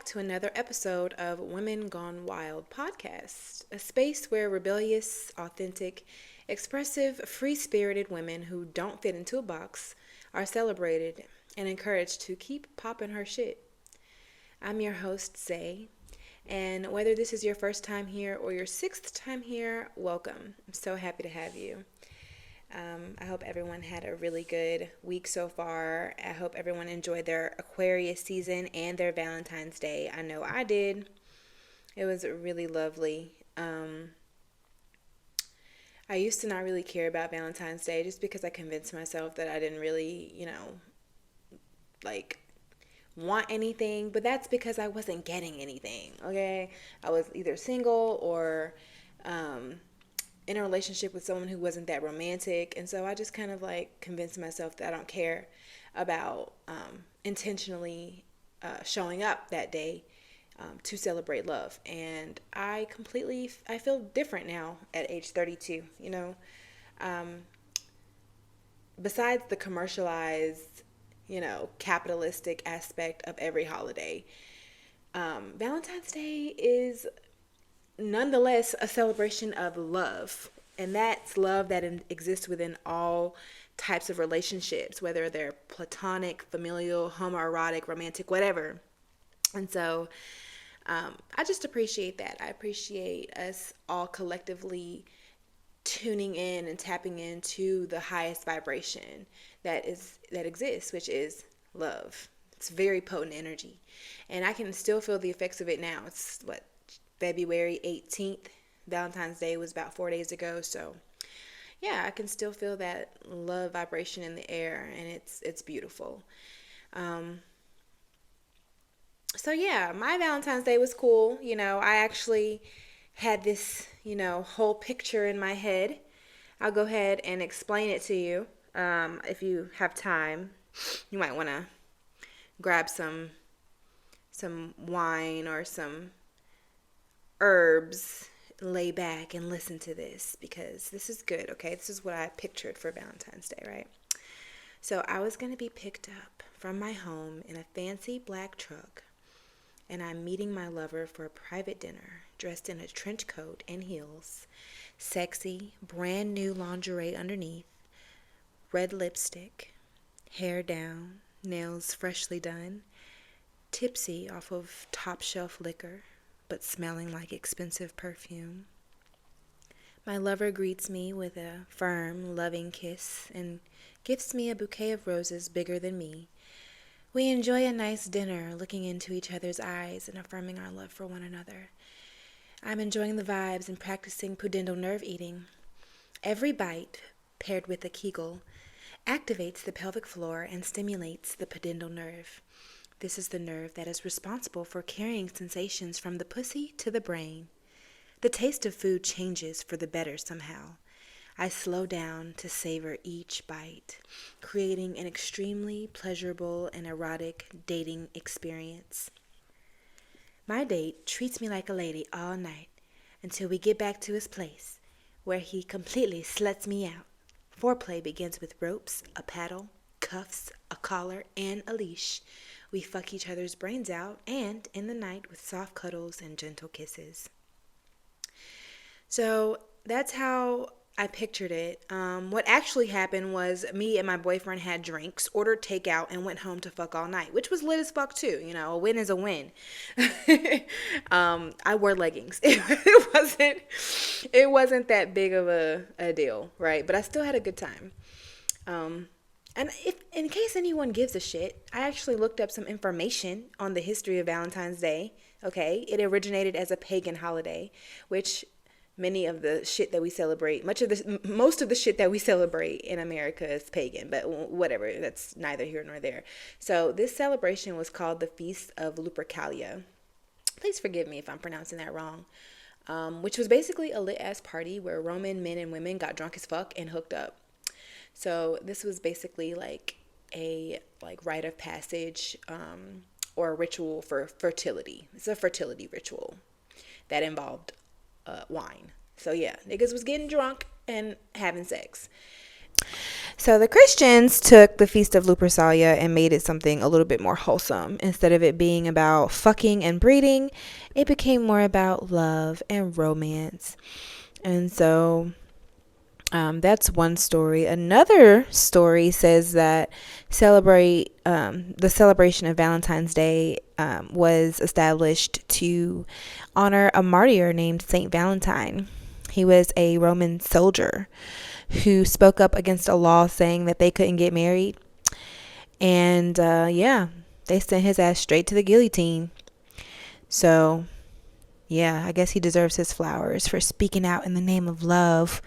back to another episode of Women Gone Wild podcast, a space where rebellious, authentic, expressive, free-spirited women who don't fit into a box are celebrated and encouraged to keep popping her shit. I'm your host, Zae, and whether this is your first time here or your sixth time here, welcome. I'm so happy to have you. I hope everyone had a really good week so far. I hope everyone enjoyed their AquariUS season and their Valentine's Day. I know I did. It was really lovely. I used to not really care about Valentine's Day just because I convinced myself that I didn't really, want anything. But that's because I wasn't getting anything, okay? I was either single or in a relationship with someone who wasn't that romantic, and so I just kind of convinced myself that I don't care about intentionally showing up that day to celebrate love. And I feel different now at age 32, besides the commercialized, capitalistic aspect of every holiday. Valentine's Day is nonetheless a celebration of love, and that's love that exists within all types of relationships, whether they're platonic, familial, homoerotic, romantic, whatever. And so I just appreciate that. I appreciate us all collectively tuning in and tapping into the highest vibration that exists, which is love. It's very potent energy, and I can still feel the effects of it now. It's February 18th. Valentine's Day was about 4 days ago. So yeah, I can still feel that love vibration in the air, and it's beautiful. So yeah, my Valentine's Day was cool. I actually had this, whole picture in my head. I'll go ahead and explain it to you. If you have time, you might want to grab some wine or some herbs, lay back and listen to this, because this is good, okay? This is what I pictured for Valentine's Day, right? So I was going to be picked up from my home in a fancy black truck, and I'm meeting my lover for a private dinner, dressed in a trench coat and heels, sexy, brand new lingerie underneath, red lipstick, hair down, nails freshly done, tipsy off of top shelf liquor, but smelling like expensive perfume. My lover greets me with a firm, loving kiss and gifts me a bouquet of roses bigger than me. We enjoy a nice dinner, looking into each other's eyes and affirming our love for one another. I'm enjoying the vibes and practicing pudendal nerve eating. Every bite, paired with a Kegel, activates the pelvic floor and stimulates the pudendal nerve. This is the nerve that is responsible for carrying sensations from the pussy to the brain. The taste of food changes for the better somehow. I slow down to savor each bite, creating an extremely pleasurable and erotic dating experience. My date treats me like a lady all night until we get back to his place, where he completely sluts me out. Foreplay begins with ropes, a paddle, cuffs, a collar, and a leash. We fuck each other's brains out and end the night with soft cuddles and gentle kisses. So that's how I pictured it. What actually happened was me and my boyfriend had drinks, ordered takeout, and went home to fuck all night, which was lit as fuck too. A win is a win. I wore leggings. It wasn't that big of a deal, right? But I still had a good time. And if, in case anyone gives a shit, I actually looked up some information on the history of Valentine's Day. Okay, it originated as a pagan holiday, which many of the shit that we celebrate, most of the shit that we celebrate in America is pagan, but whatever, that's neither here nor there. So this celebration was called the Feast of Lupercalia. Please forgive me if I'm pronouncing that wrong. Which was basically a lit-ass party where Roman men and women got drunk as fuck and hooked up. So this was basically a rite of passage or a ritual for fertility. It's a fertility ritual that involved wine. So yeah, niggas was getting drunk and having sex. So the Christians took the Feast of Lupercalia and made it something a little bit more wholesome. Instead of it being about fucking and breeding, it became more about love and romance. And so that's one story. Another story says that the celebration of Valentine's Day was established to honor a martyr named Saint Valentine. He was a Roman soldier who spoke up against a law saying that they couldn't get married. And they sent his ass straight to the guillotine. So, yeah, I guess he deserves his flowers for speaking out in the name of love.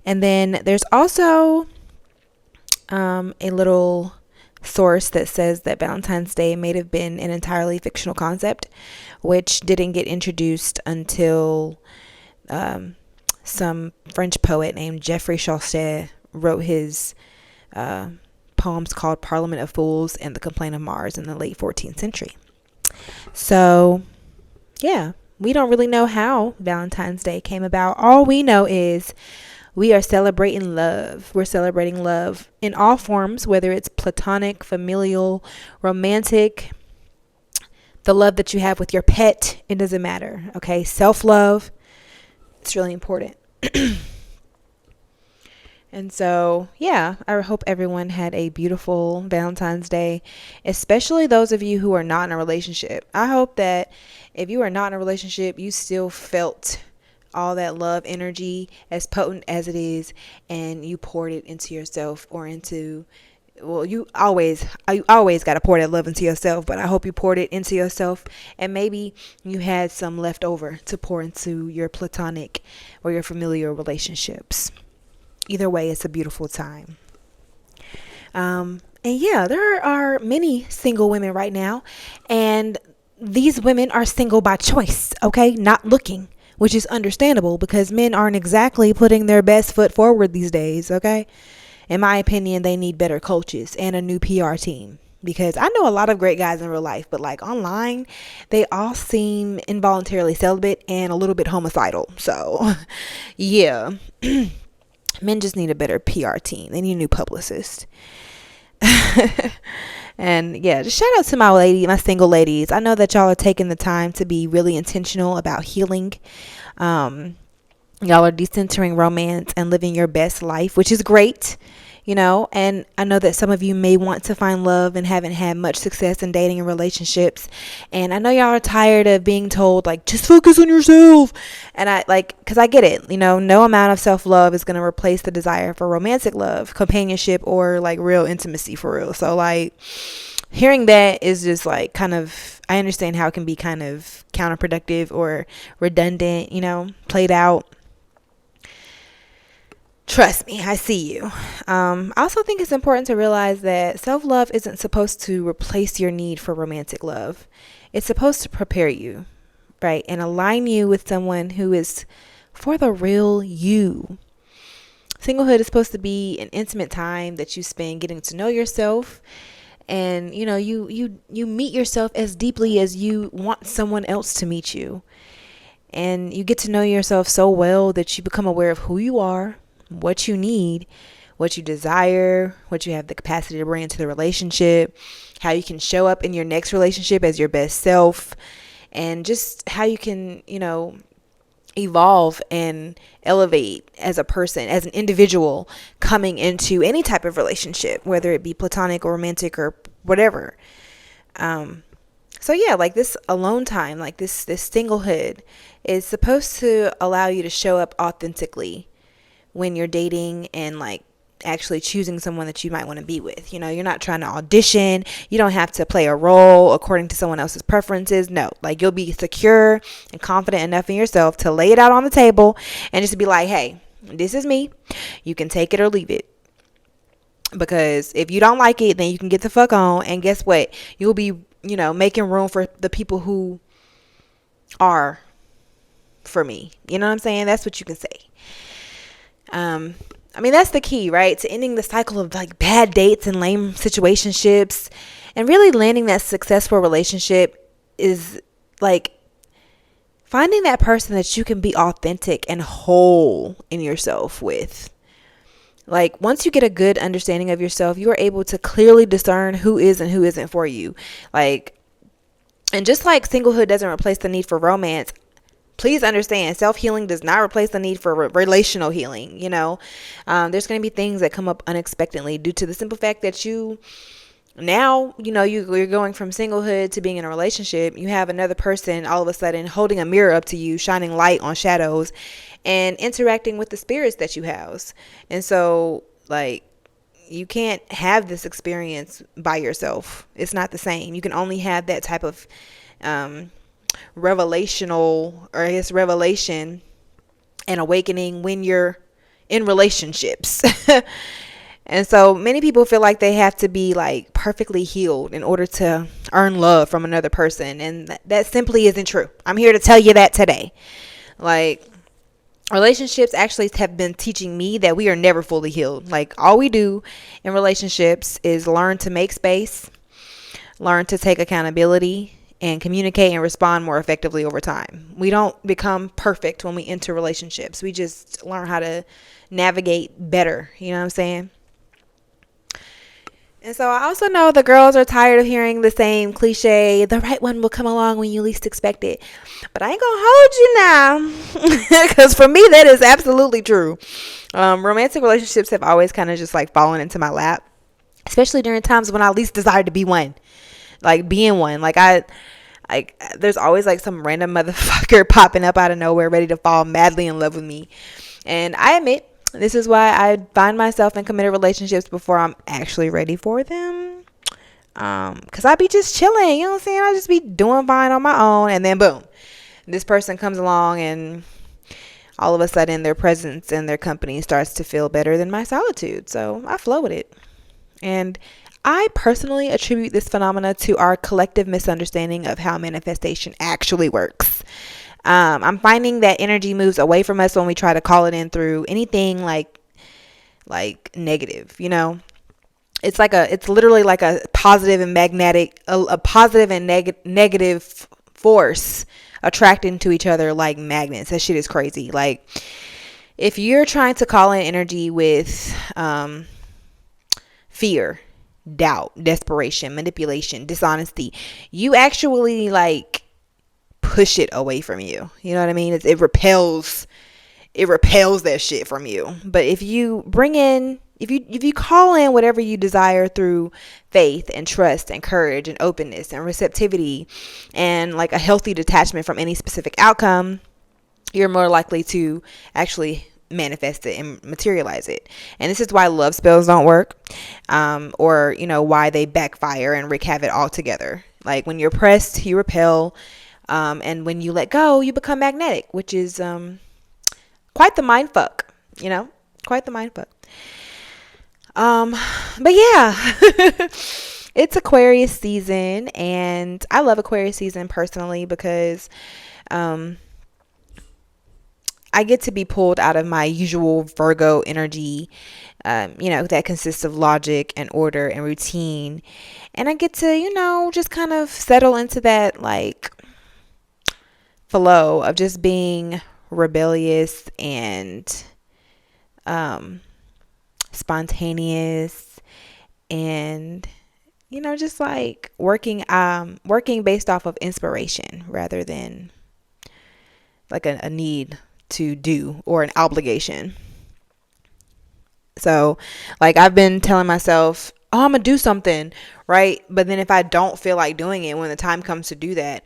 And then there's also a little source that says that Valentine's Day may have been an entirely fictional concept, which didn't get introduced until some French poet named Geoffrey Chaucer wrote his poems called Parliament of Fools and The Complaint of Mars in the late 14th century. So, yeah, we don't really know how Valentine's Day came about. All we know is we are celebrating love. We're celebrating love in all forms, whether it's platonic, familial, romantic, the love that you have with your pet. It doesn't matter. Okay. Self-love. It's really important. And so, yeah, I hope everyone had a beautiful Valentine's Day, especially those of you who are not in a relationship. I hope that if you are not in a relationship, you still felt all that love energy, as potent as it is, and you poured it into yourself or into, well, you always got to pour that love into yourself, but I hope you poured it into yourself, and maybe you had some left over to pour into your platonic or your familiar relationships. Either way, it's a beautiful time. And yeah, there are many single women right now, and these women are single by choice, okay? Not looking, which is understandable because men aren't exactly putting their best foot forward these days, okay? In my opinion, they need better coaches and a new PR team, because I know a lot of great guys in real life, but like online, they all seem involuntarily celibate and a little bit homicidal. So, yeah. Men just need a better PR team. They need a new publicist. And yeah, just shout out to my single ladies. I know that y'all are taking the time to be really intentional about healing. Y'all are decentering romance and living your best life, which is great. And I know that some of you may want to find love and haven't had much success in dating and relationships. And I know y'all are tired of being told, like, just focus on yourself. And because I get it, no amount of self-love is going to replace the desire for romantic love, companionship, or like real intimacy for real. So like hearing that is just like kind of, I understand how it can be kind of counterproductive or redundant, played out. Trust me, I see you. I also think it's important to realize that self-love isn't supposed to replace your need for romantic love. It's supposed to prepare you, right? And align you with someone who is for the real you. Singlehood is supposed to be an intimate time that you spend getting to know yourself. And, you meet yourself as deeply as you want someone else to meet you. And you get to know yourself so well that you become aware of who you are, what you need, what you desire, what you have the capacity to bring into the relationship, how you can show up in your next relationship as your best self, and just how you can, evolve and elevate as a person, as an individual coming into any type of relationship, whether it be platonic or romantic or whatever. So yeah, like this alone time, like this singlehood is supposed to allow you to show up authentically when you're dating and like actually choosing someone that you might want to be with. You're not trying to audition. You don't have to play a role according to someone else's preferences. No, like you'll be secure and confident enough in yourself to lay it out on the table and just be like, hey, this is me. You can take it or leave it. Because if you don't like it, then you can get the fuck on. And guess what? You'll be, making room for the people who are for me. You know what I'm saying? That's what you can say. That's the key, right? To ending the cycle of like bad dates and lame situationships, and really landing that successful relationship is like finding that person that you can be authentic and whole in yourself with. Like, once you get a good understanding of yourself, you are able to clearly discern who is and who isn't for you. Like, and just like singlehood doesn't replace the need for romance, please understand, self-healing does not replace the need for relational healing. There's going to be things that come up unexpectedly due to the simple fact that you're going from singlehood to being in a relationship. You have another person all of a sudden holding a mirror up to you, shining light on shadows and interacting with the spirits that you house. And so, like, you can't have this experience by yourself. It's not the same. You can only have that type of revelation and awakening when you're in relationships. And so many people feel like they have to be like perfectly healed in order to earn love from another person, and that simply isn't true. I'm here to tell you that today. Like, relationships actually have been teaching me that we are never fully healed. Like, all we do in relationships is learn to make space, learn to take accountability, and communicate and respond more effectively over time. We don't become perfect when we enter relationships. We just learn how to navigate better. You know what I'm saying? And so I also know the girls are tired of hearing the same cliche, the right one will come along when you least expect it. But I ain't gonna hold you now, because for me that is absolutely true. Romantic relationships have always kind of just like fallen into my lap, especially during times when I least desired to be one. Like, being one. There's always like some random motherfucker popping up out of nowhere ready to fall madly in love with me. And I admit, this is why I find myself in committed relationships before I'm actually ready for them. Because I be just chilling, you know what I'm saying? I just be doing fine on my own. And then boom, this person comes along and all of a sudden their presence and their company starts to feel better than my solitude. So I flow with it. And I personally attribute this phenomena to our collective misunderstanding of how manifestation actually works. I'm finding that energy moves away from us when we try to call it in through anything like negative, it's literally like a positive and negative force attracting to each other like magnets. That shit is crazy. Like, if you're trying to call in energy with fear, doubt, desperation, manipulation, dishonesty, you actually like push it away from you. You know what I mean? It repels that shit from you. But if you call in whatever you desire through faith and trust and courage and openness and receptivity and like a healthy detachment from any specific outcome, you're more likely to actually manifest it and materialize it. And this is why love spells don't work, or why they backfire and wreak havoc altogether. Like, when you're pressed, you repel. And when you let go, you become magnetic, which is quite the mind fuck, quite the mind fuck. But yeah, it's Aquarius season, and I love Aquarius season personally because I get to be pulled out of my usual Virgo energy, that consists of logic and order and routine. And I get to, just kind of settle into that like flow of just being rebellious and spontaneous, and just like working based off of inspiration rather than like a need to do or an obligation. So like, I've been telling myself, oh, I'm gonna do something, right? But then if I don't feel like doing it when the time comes to do that,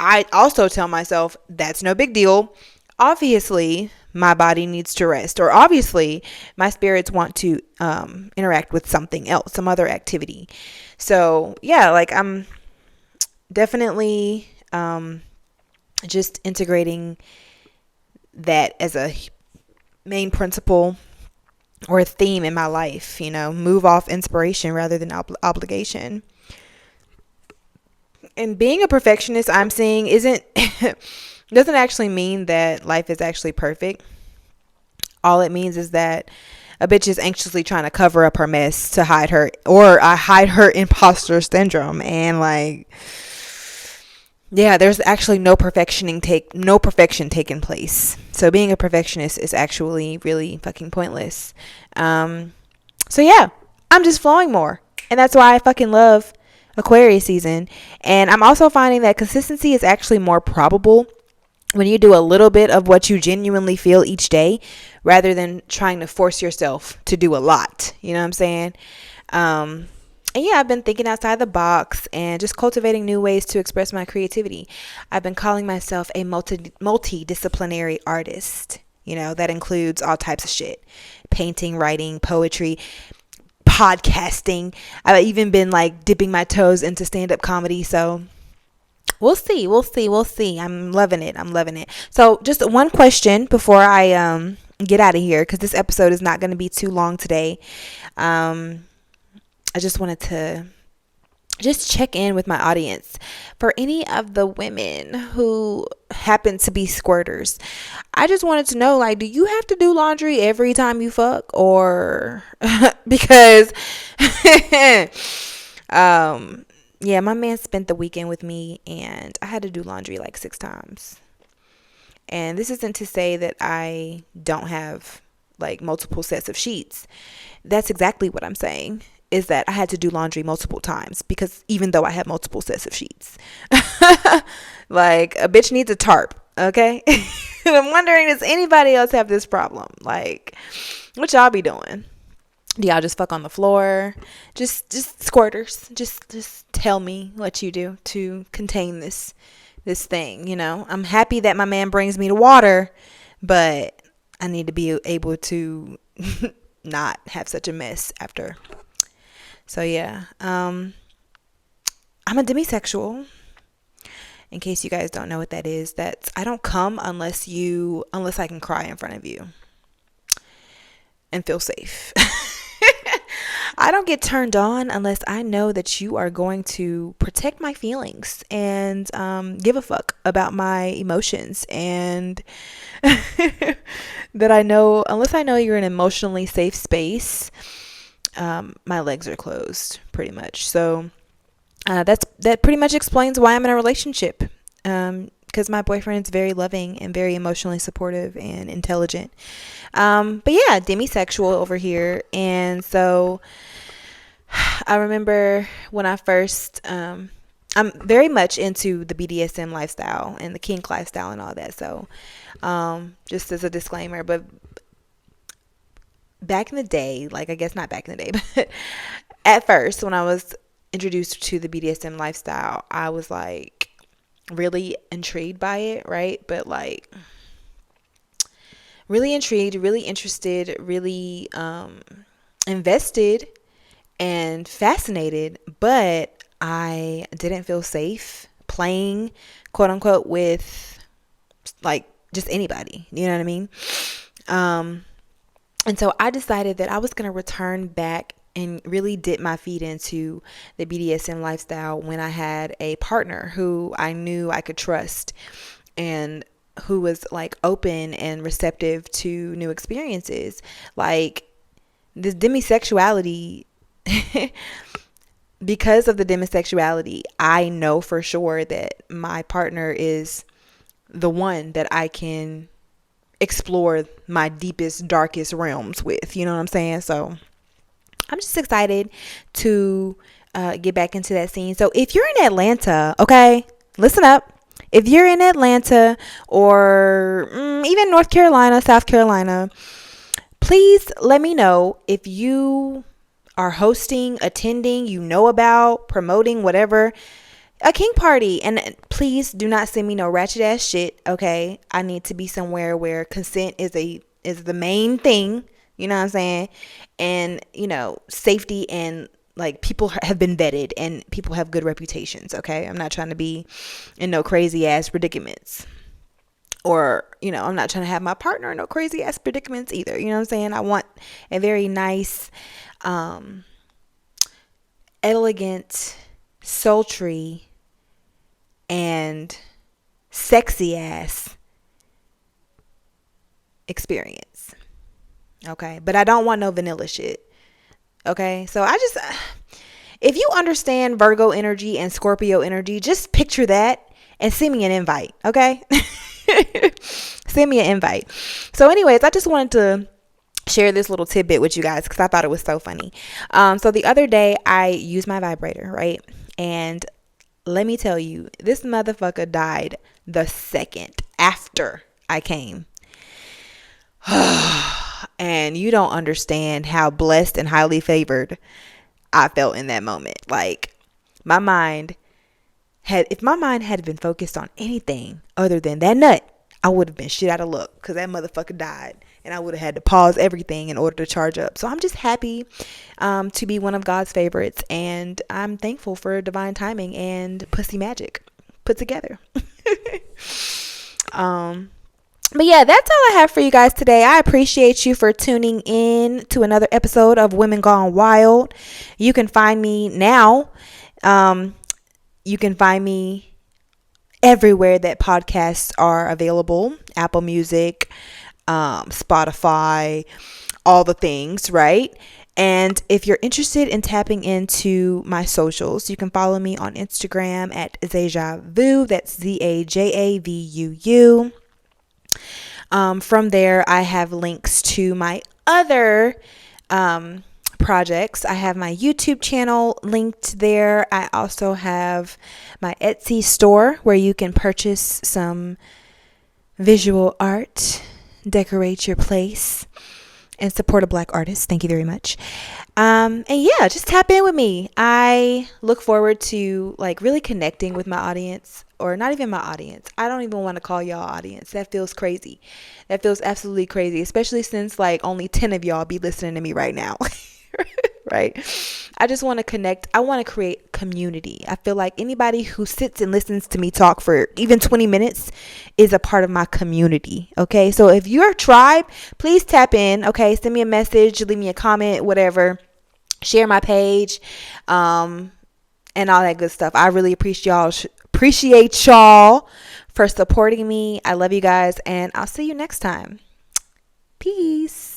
I also tell myself that's no big deal. Obviously, my body needs to rest, or obviously my spirits want to interact with something else, some other activity. So yeah, like, I'm definitely just integrating that as a main principle or a theme in my life, move off inspiration rather than obligation. And being a perfectionist, I'm seeing, doesn't actually mean that life is actually perfect. All it means is that a bitch is anxiously trying to cover up her mess to hide her imposter syndrome. And like, Yeah, there's actually no perfection taking place. So being a perfectionist is actually really fucking pointless. So yeah, I'm just flowing more. And that's why I fucking love Aquarius season. And I'm also finding that consistency is actually more probable when you do a little bit of what you genuinely feel each day rather than trying to force yourself to do a lot. You know what I'm saying? And yeah, I've been thinking outside the box and just cultivating new ways to express my creativity. I've been calling myself a multidisciplinary artist. You know, that includes all types of shit: painting, writing, poetry, podcasting. I've even been like dipping my toes into stand-up comedy. So we'll see. I'm loving it. So just one question before I get out of here, because this episode is not going to be too long today. I just wanted to just check in with my audience. For any of the women who happen to be squirters, I just wanted to know, like, do you have to do laundry every time you fuck? Or because yeah, my man spent the weekend with me and I had to do laundry like 6 times. And this isn't to say that I don't have like multiple sets of sheets. That's exactly what I'm saying, is that I had to do laundry multiple times, because even though I have multiple sets of sheets, like, a bitch needs a tarp, okay? And I'm wondering, does anybody else have this problem? Like, what y'all be doing? Do y'all just fuck on the floor? Just squirters. Just tell me what you do to contain this thing, you know? I'm happy that my man brings me the water, but I need to be able to not have such a mess after. So yeah, I'm a demisexual. In case you guys don't know what that is, that's I don't come unless I can cry in front of you and feel safe. I don't get turned on unless I know that you are going to protect my feelings and give a fuck about my emotions, and that unless I know you're in an emotionally safe space, my legs are closed pretty much. So that pretty much explains why I'm in a relationship. Because my boyfriend is very loving and very emotionally supportive and intelligent. But yeah, demisexual over here. And so I remember when I first, I'm very much into the BDSM lifestyle and the kink lifestyle and all that. So just as a disclaimer, but back in the day, like, I guess not back in the day, but at first when I was introduced to the BDSM lifestyle, I was like really intrigued by it, right? But like really intrigued, really interested, really invested and fascinated, but I didn't feel safe playing, quote unquote, with like just anybody, you know what I mean? And so I decided that I was going to return back and really dip my feet into the BDSM lifestyle when I had a partner who I knew I could trust and who was like open and receptive to new experiences. Like, this demisexuality, because of the demisexuality, I know for sure that my partner is the one that I can explore my deepest, darkest realms with, you know what I'm saying? So I'm just excited to get back into that scene. So if you're in Atlanta, okay, listen up. If you're in Atlanta or even North Carolina, South Carolina, please let me know if you are hosting, attending, you know about, promoting, whatever, a kink party. And please do not send me no ratchet ass shit, okay? I need to be somewhere where consent is the main thing, you know what I'm saying? And, you know, safety, and like people have been vetted and people have good reputations, okay? I'm not trying to be in no crazy ass predicaments. Or, you know, I'm not trying to have my partner in no crazy ass predicaments either. You know what I'm saying? I want a very nice, elegant, sultry, and sexy ass experience. Okay? But I don't want no vanilla shit. Okay? So if you understand Virgo energy and Scorpio energy, just picture that and send me an invite, okay? Send me an invite. So anyways, I just wanted to share this little tidbit with you guys because I thought it was so funny. So the other day I used my vibrator, right? And let me tell you, this motherfucker died the second after I came. And you don't understand how blessed and highly favored I felt in that moment. Like, if my mind had been focused on anything other than that nut, I would have been shit out of luck because that motherfucker died and I would have had to pause everything in order to charge up. So I'm just happy to be one of God's favorites, and I'm thankful for divine timing and pussy magic put together. But yeah, that's all I have for you guys today. I appreciate you for tuning in to another episode of Women Gone Wild. You can find me now. You can find me everywhere that podcasts are available. Apple Music, Spotify, all the things, right? And if you're interested in tapping into my socials, you can follow me on Instagram at zajavuu. That's ZAJAVUU. From there, I have links to my other projects. I have my YouTube channel linked there. I also have my Etsy store where you can purchase some visual art, decorate your place, and support a Black artist. Thank you very much. And yeah, just tap in with me. I look forward to really connecting with my audience, or not even my audience. I don't even want to call y'all audience. That feels crazy. That feels absolutely crazy, especially since only 10 of y'all be listening to me right now. Right? I just want to connect. I want to create community. I feel like anybody who sits and listens to me talk for even 20 minutes is a part of my community. Okay. So if you're a tribe, please tap in. Okay. Send me a message, leave me a comment, whatever, share my page, and all that good stuff. I really appreciate y'all for supporting me. I love you guys, and I'll see you next time. Peace.